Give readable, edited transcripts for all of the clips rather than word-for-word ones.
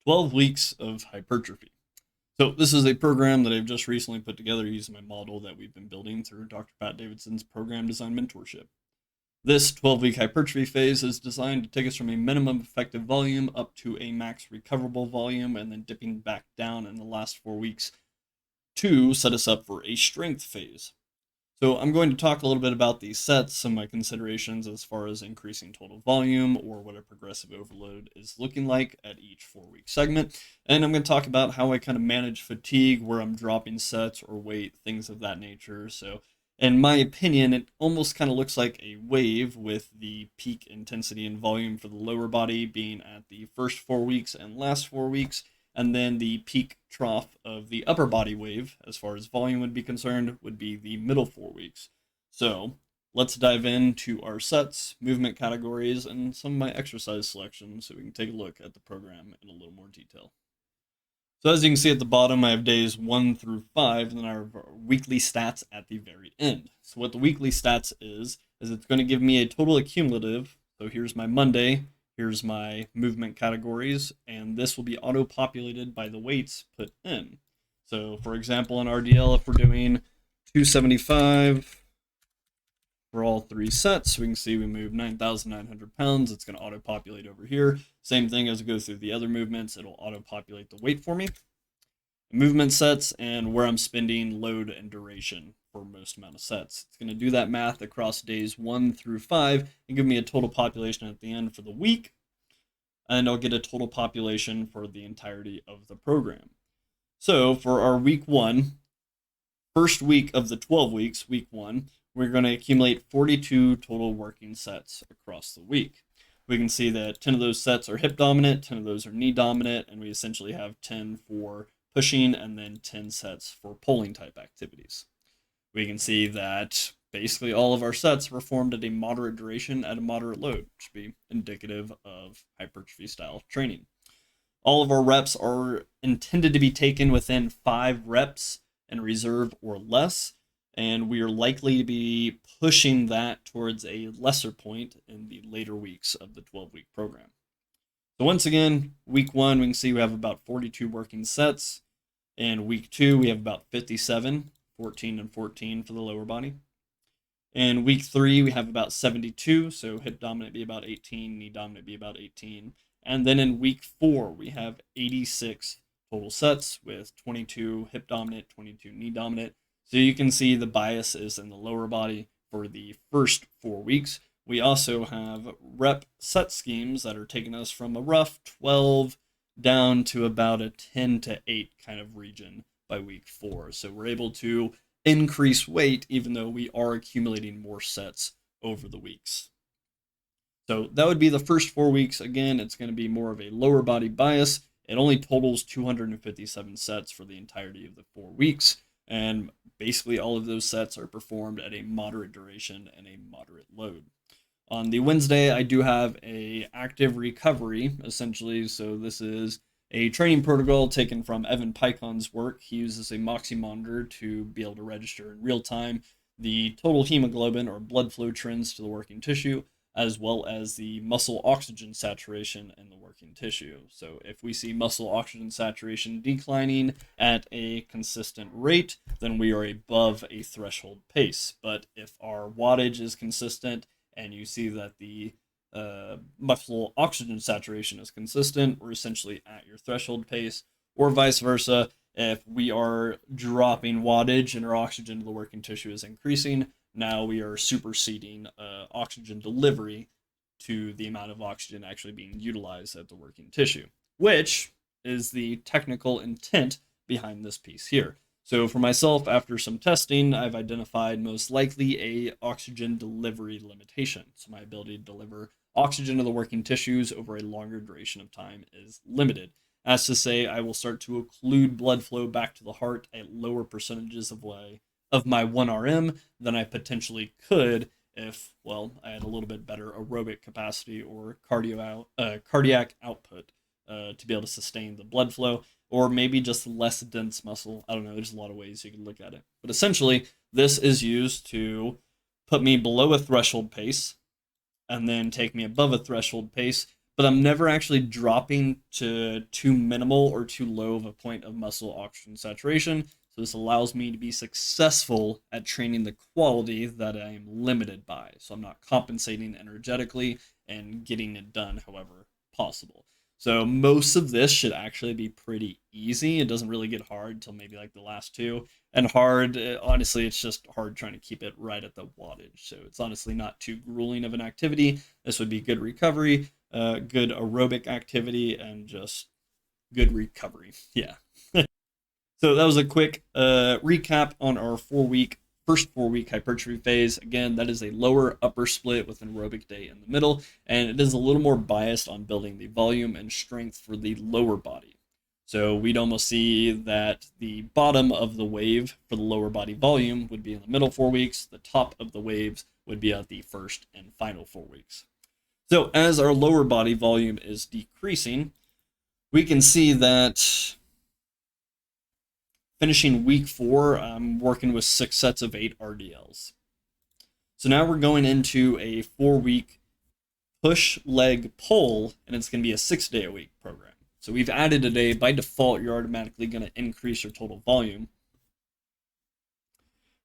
12 weeks of hypertrophy. So this is a program that I've just recently put together using my model that we've been building through Dr. Pat Davidson's program design mentorship. This 12-week hypertrophy phase is designed to take us from a minimum effective volume up to a max recoverable volume and then dipping back down in the last 4 weeks to set us up for a strength phase. So I'm going to talk a little bit about these sets, some of my considerations as far as increasing total volume or what a progressive overload is looking like at each 4-week segment. And I'm going to talk about how I kind of manage fatigue, where I'm dropping sets or weight, things of that nature. So in my opinion, it almost kind of looks like a wave with the peak intensity and volume for the lower body being at the first 4 weeks and last 4 weeks, and then the peak trough of the upper body wave, as far as volume would be concerned, would be the middle 4 weeks. So let's dive into our sets, movement categories, and some of my exercise selections so we can take a look at the program in a little more detail. So as you can see at the bottom, I have days 1 through 5, and then our weekly stats at the very end. So what the weekly stats is it's going to give me a total accumulative. So here's my Monday, here's my movement categories, and this will be auto-populated by the weights put in. So for example, in RDL, if we're doing 275 for all 3 sets, we can see we move 9,900 pounds. It's going to auto-populate over here. Same thing as it goes through the other movements. It'll auto-populate the weight for me. Movement sets and where I'm spending load and duration for most amount of sets. It's going to do that math across days 1 through 5 and give me a total population at the end for the week. And I'll get a total population for the entirety of the program. So for our week 1, first week of the 12 weeks, week 1, we're going to accumulate 42 total working sets across the week. We can see that 10 of those sets are hip dominant, 10 of those are knee dominant, and we essentially have 10 for pushing and then 10 sets for pulling type activities. We can see that basically all of our sets were performed at a moderate duration at a moderate load, which would be indicative of hypertrophy style training. All of our reps are intended to be taken within 5 reps in reserve or less, and we are likely to be pushing that towards a lesser point in the later weeks of the 12-week program. So once again, week 1, we can see we have about 42 working sets. In week 2, we have about 57, 14 and 14 for the lower body. In week 3, we have about 72, so hip dominant be about 18, knee dominant be about 18. And then in week 4, we have 86 total sets with 22 hip dominant, 22 knee dominant. So you can see the bias is in the lower body for the first 4 weeks. We also have rep set schemes that are taking us from a rough 12 down to about a 10 to 8 kind of region by week 4. So we're able to increase weight even though we are accumulating more sets over the weeks. So that would be the first 4 weeks. Again, it's going to be more of a lower body bias. It only totals 257 sets for the entirety of the 4 weeks. And basically all of those sets are performed at a moderate duration and a moderate load. On the Wednesday, I do have a active recovery, essentially. So this is a training protocol taken from Evan Picon's work. He uses a Moxie monitor to be able to register in real time the total hemoglobin or blood flow trends to the working tissue, as well as the muscle oxygen saturation in the working tissue. So if we see muscle oxygen saturation declining at a consistent rate, then we are above a threshold pace. But if our wattage is consistent and you see that the muscle oxygen saturation is consistent, we're essentially at your threshold pace, or vice versa. If we are dropping wattage and our oxygen to the working tissue is increasing, now we are superseding oxygen delivery to the amount of oxygen actually being utilized at the working tissue, which is the technical intent behind this piece here. So for myself, after some testing, I've identified most likely a oxygen delivery limitation. So my ability to deliver oxygen to the working tissues over a longer duration of time is limited. As to say, I will start to occlude blood flow back to the heart at lower percentages of my 1RM than I potentially could if, well, I had a little bit better aerobic capacity or cardiac output to be able to sustain the blood flow, or maybe just less dense muscle. I don't know, there's a lot of ways you can look at it. But essentially, this is used to put me below a threshold pace and then take me above a threshold pace but I'm never actually dropping to too minimal or too low of a point of muscle oxygen saturation. So this allows me to be successful at training the quality that I am limited by. So I'm not compensating energetically and getting it done however possible. So most of this should actually be pretty easy. It doesn't really get hard until maybe like the last two. And hard, honestly, it's just hard trying to keep it right at the wattage. So it's honestly not too grueling of an activity. This would be good recovery, good aerobic activity, and just good recovery. Yeah. So that was a quick recap on our first 4 week hypertrophy phase. Again, that is a lower upper split with an aerobic day in the middle, and it is a little more biased on building the volume and strength for the lower body. So we'd almost see that the bottom of the wave for the lower body volume would be in the middle 4 weeks. The top of the waves would be at the first and final 4 weeks. So as our lower body volume is decreasing, we can see that finishing week 4, I'm working with 6 sets of 8 RDLs. So now we're going into a 4-week push leg pull, and it's going to be a 6-day-a-week program. So we've added a day. By default, you're automatically going to increase your total volume.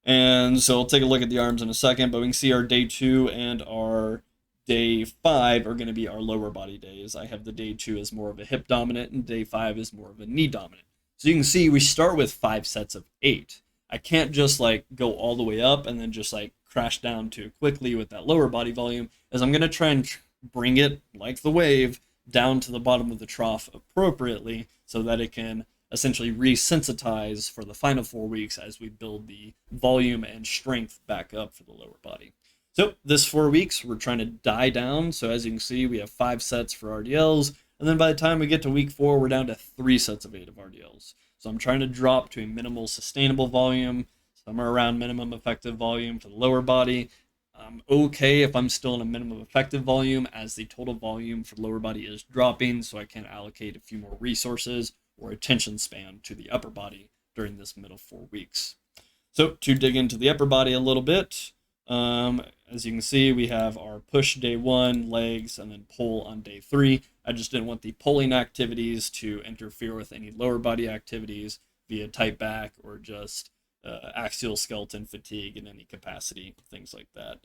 And so I'll take a look at the arms in a second, but we can see our day 2 and our day 5 are going to be our lower body days. I have the day 2 as more of a hip dominant, and day 5 is more of a knee dominant. So you can see we start with 5 sets of 8. I can't just like go all the way up and then just like crash down too quickly with that lower body volume, as I'm going to try and bring it like the wave down to the bottom of the trough appropriately so that it can essentially resensitize for the final 4 weeks as we build the volume and strength back up for the lower body. So this 4 weeks, we're trying to die down. So as you can see, we have 5 sets for RDLs. And then by the time we get to week 4, we're down to 3 sets of 8 of RDLs. So I'm trying to drop to a minimal sustainable volume, somewhere around minimum effective volume for the lower body. I'm okay if I'm still in a minimum effective volume, as the total volume for the lower body is dropping, so I can allocate a few more resources or attention span to the upper body during this middle 4 weeks. So to dig into the upper body a little bit, as you can see, we have our push day 1, legs, and then pull on day 3. I just didn't want the pulling activities to interfere with any lower body activities via tight back or just axial skeleton fatigue in any capacity, things like that.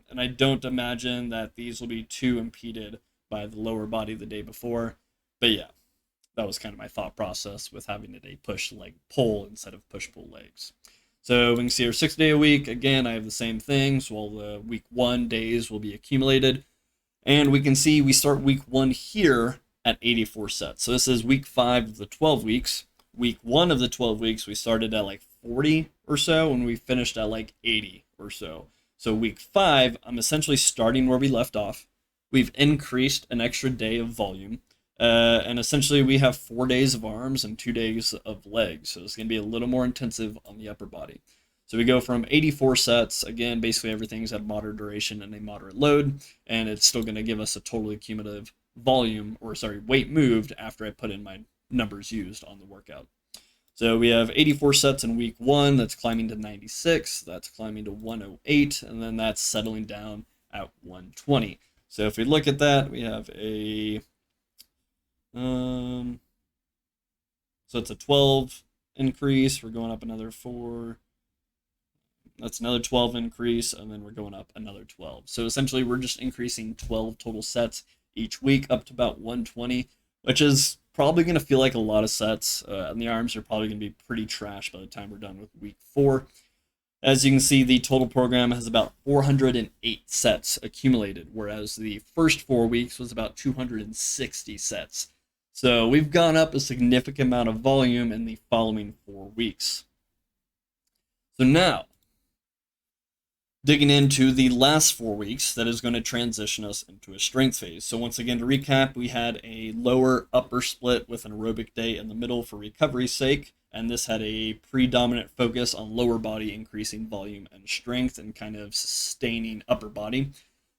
And I don't imagine that these will be too impeded by the lower body the day before. But yeah, that was kind of my thought process with having it a push leg pull instead of push pull legs. So we can see our 6-day-a-week. Again, I have the same thing. So all the week 1 days will be accumulated. And we can see we start week 1 here at 84 sets. So this is week 5 of the 12 weeks. Week 1 of the 12 weeks, we started at like 40 or so, and we finished at like 80 or so. So week 5, I'm essentially starting where we left off. We've increased an extra day of volume. And essentially we have 4 days of arms and 2 days of legs. So it's going to be a little more intensive on the upper body. So we go from 84 sets. Again, basically everything's at moderate duration and a moderate load. And it's still going to give us a totally cumulative weight moved after I put in my numbers used on the workout. So we have 84 sets in week 1. That's climbing to 96. That's climbing to 108. And then that's settling down at 120. So if we look at that, we have a... so it's a 12 increase. We're going up another 4. That's another 12 increase, and then we're going up another 12. So essentially, we're just increasing 12 total sets each week up to about 120, which is probably going to feel like a lot of sets. And the arms are probably going to be pretty trash by the time we're done with week 4. As you can see, the total program has about 408 sets accumulated, whereas the first 4 weeks was about 260 sets. So we've gone up a significant amount of volume in the following 4 weeks. So now, digging into the last 4 weeks, that is going to transition us into a strength phase. So once again, to recap, we had a lower upper split with an aerobic day in the middle for recovery's sake, and this had a predominant focus on lower body increasing volume and strength and kind of sustaining upper body.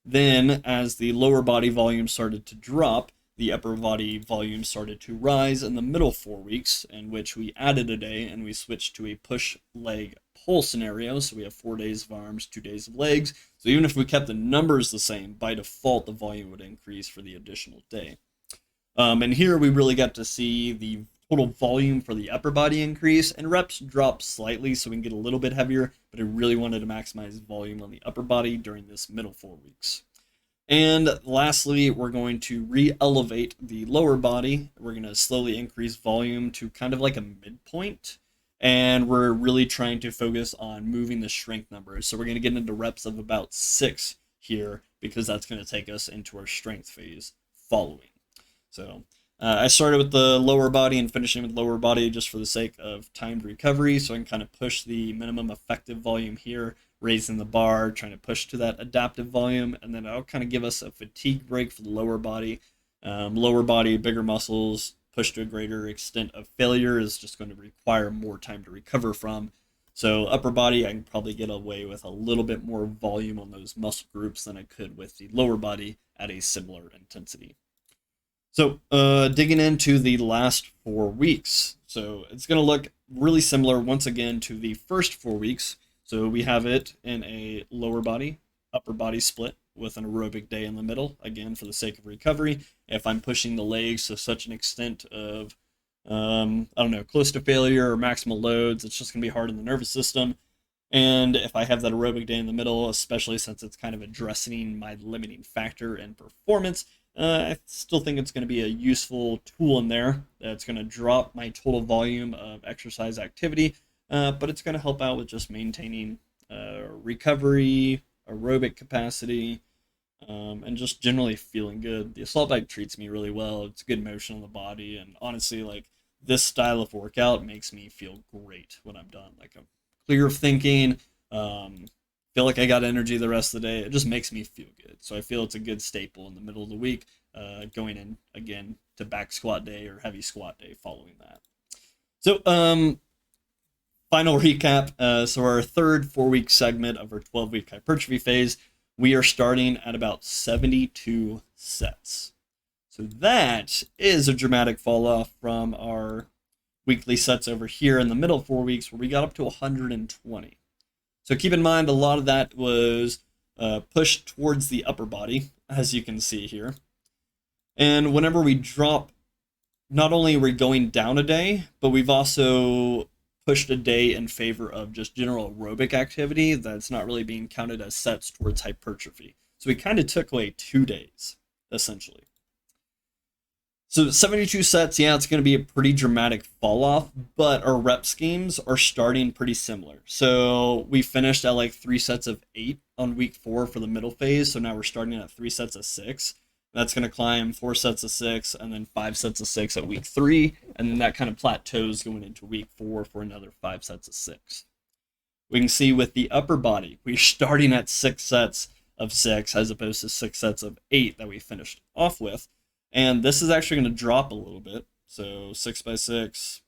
Then, as the lower body volume started to drop, the upper body volume started to rise in the middle 4 weeks, in which we added a day and we switched to a push leg pull scenario. So we have 4 days of arms, 2 days of legs. So even if we kept the numbers the same, by default the volume would increase for the additional day. And here we really got to see the total volume for the upper body increase, and reps drop slightly so we can get a little bit heavier, but I really wanted to maximize volume on the upper body during this middle 4 weeks. And lastly, we're going to re-elevate the lower body. We're going to slowly increase volume to kind of like a midpoint. And we're really trying to focus on moving the strength numbers. So we're going to get into reps of about 6 here, because that's going to take us into our strength phase following. So I started with the lower body and finishing with lower body just for the sake of timed recovery. So I can kind of push the minimum effective volume here, raising the bar, trying to push to that adaptive volume, and then I'll kind of give us a fatigue break for the lower body. Lower body, bigger muscles, push to a greater extent of failure is just going to require more time to recover from. So upper body, I can probably get away with a little bit more volume on those muscle groups than I could with the lower body at a similar intensity. So digging into the last 4 weeks. So it's going to look really similar once again to the first 4 weeks. So we have it in a lower body, upper body split with an aerobic day in the middle, again, for the sake of recovery. If I'm pushing the legs to such an extent of, close to failure or maximal loads, it's just going to be hard on the nervous system. And if I have that aerobic day in the middle, especially since it's kind of addressing my limiting factor in performance, I still think it's going to be a useful tool in there that's going to drop my total volume of exercise activity, but it's going to help out with just maintaining recovery, aerobic capacity, and just generally feeling good. The assault bike treats me really well. It's good motion on the body, and honestly, like, this style of workout makes me feel great when I'm done. Like, I'm clear of thinking, feel like I got energy the rest of the day. It just makes me feel good. So I feel it's a good staple in the middle of the week, going in again to back squat day or heavy squat day following that. So final recap. So our third 4-week segment of our 12-week hypertrophy phase, we are starting at about 72 sets. So that is a dramatic fall off from our weekly sets over here in the middle 4 weeks, where we got up to 120. So keep in mind, a lot of that was pushed towards the upper body, as you can see here. And whenever we drop, not only are we going down a day, but we've also pushed a day in favor of just general aerobic activity that's not really being counted as sets towards hypertrophy. So we kind of took away 2 days, essentially. So 72 sets, yeah, it's going to be a pretty dramatic fall off, but our rep schemes are starting pretty similar. So we finished at like 3 sets of 8 on week 4 for the middle phase. So now we're starting at 3 sets of 6. That's going to climb 4 sets of 6 and then 5 sets of 6 at week 3. And then that kind of plateaus going into week 4 for another 5 sets of 6. We can see with the upper body, we're starting at 6 sets of 6 as opposed to 6 sets of 8 that we finished off with. And this is actually going to drop a little bit. So 6 by 6,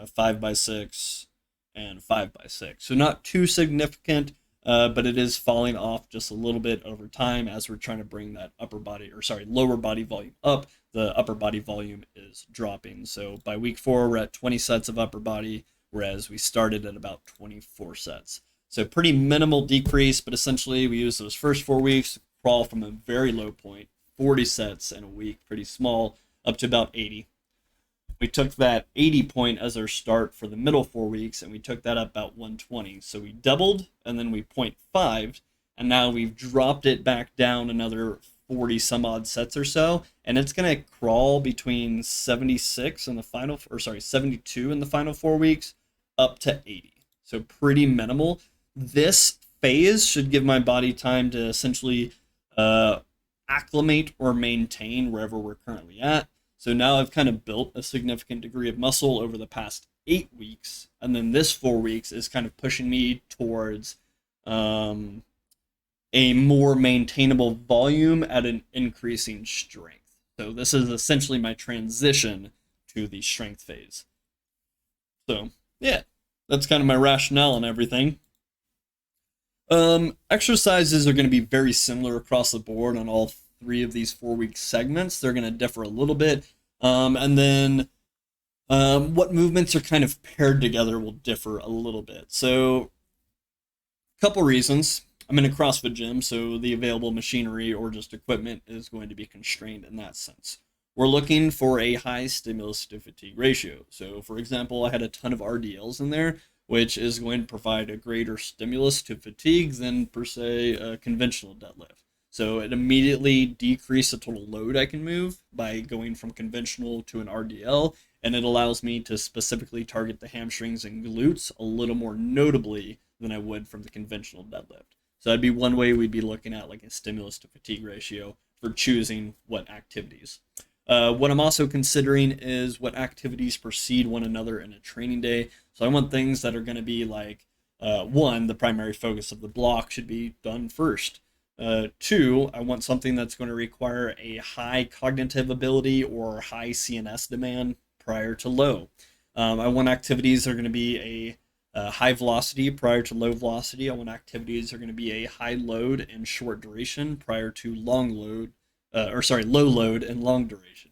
5 by 6, and 5 by 6. So not too significant, but it is falling off just a little bit over time as we're trying to bring that lower body volume up. The upper body volume is dropping. So by week 4, we're at 20 sets of upper body, whereas we started at about 24 sets. So pretty minimal decrease, but essentially we use those first 4 weeks to crawl from a very low point, 40 sets in a week, pretty small, up to about 80. We took that 80 point as our start for the middle 4 weeks, and we took that up about 120. So we doubled, and then we 0.5, and now we've dropped it back down another 40 some odd sets or so, and it's going to crawl between 72 in the final 4 weeks, up to 80. So pretty minimal. This phase should give my body time to essentially acclimate or maintain wherever we're currently at. So now I've kind of built a significant degree of muscle over the past 8 weeks, and then this 4 weeks is kind of pushing me towards a more maintainable volume at an increasing strength. So this is essentially my transition to the strength phase. So yeah, that's kind of my rationale and everything. Exercises are going to be very similar across the board on all 3 of these 4-week segments. They're going to differ a little bit. And then what movements are kind of paired together will differ a little bit. So, a couple reasons. I'm in a CrossFit gym, so the available machinery or just equipment is going to be constrained in that sense. We're looking for a high stimulus to fatigue ratio. So, for example, I had a ton of RDLs in there, which is going to provide a greater stimulus to fatigue than, per se, a conventional deadlift. So, it immediately decreased the total load I can move by going from conventional to an RDL, and it allows me to specifically target the hamstrings and glutes a little more notably than I would from the conventional deadlift. So that'd be one way we'd be looking at like a stimulus to fatigue ratio for choosing what activities. What I'm also considering is what activities precede one another in a training day. So I want things that are going to be like, one, the primary focus of the block should be done first. Two, I want something that's going to require a high cognitive ability or high CNS demand prior to low. I want activities that are going to be high velocity prior to low velocity. I want activities that are going to be a high load and short duration prior to low load and long duration.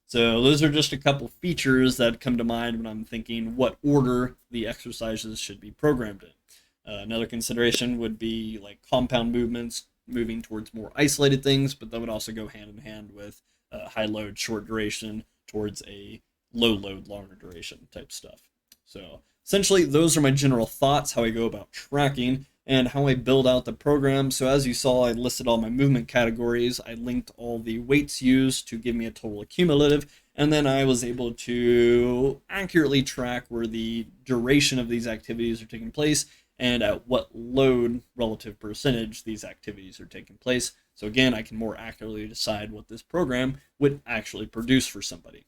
So those are just a couple features that come to mind when I'm thinking what order the exercises should be programmed in. Another consideration would be like compound movements, moving towards more isolated things, but that would also go hand in hand with high load, short duration towards a low load, longer duration type stuff. So essentially, those are my general thoughts, how I go about tracking, and how I build out the program. So as you saw, I listed all my movement categories. I linked all the weights used to give me a total accumulative, and then I was able to accurately track where the duration of these activities are taking place and at what load relative percentage these activities are taking place. So again, I can more accurately decide what this program would actually produce for somebody.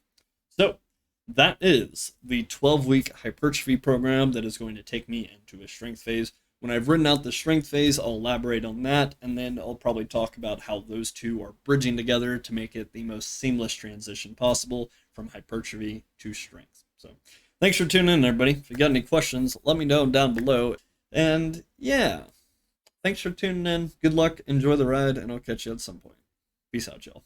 So that is the 12-week hypertrophy program that is going to take me into a strength phase. When I've written out the strength phase, I'll elaborate on that, and then I'll probably talk about how those two are bridging together to make it the most seamless transition possible from hypertrophy to strength. So thanks for tuning in, everybody. If you got any questions, let me know down below. And yeah, thanks for tuning in. Good luck, enjoy the ride, and I'll catch you at some point. Peace out, y'all.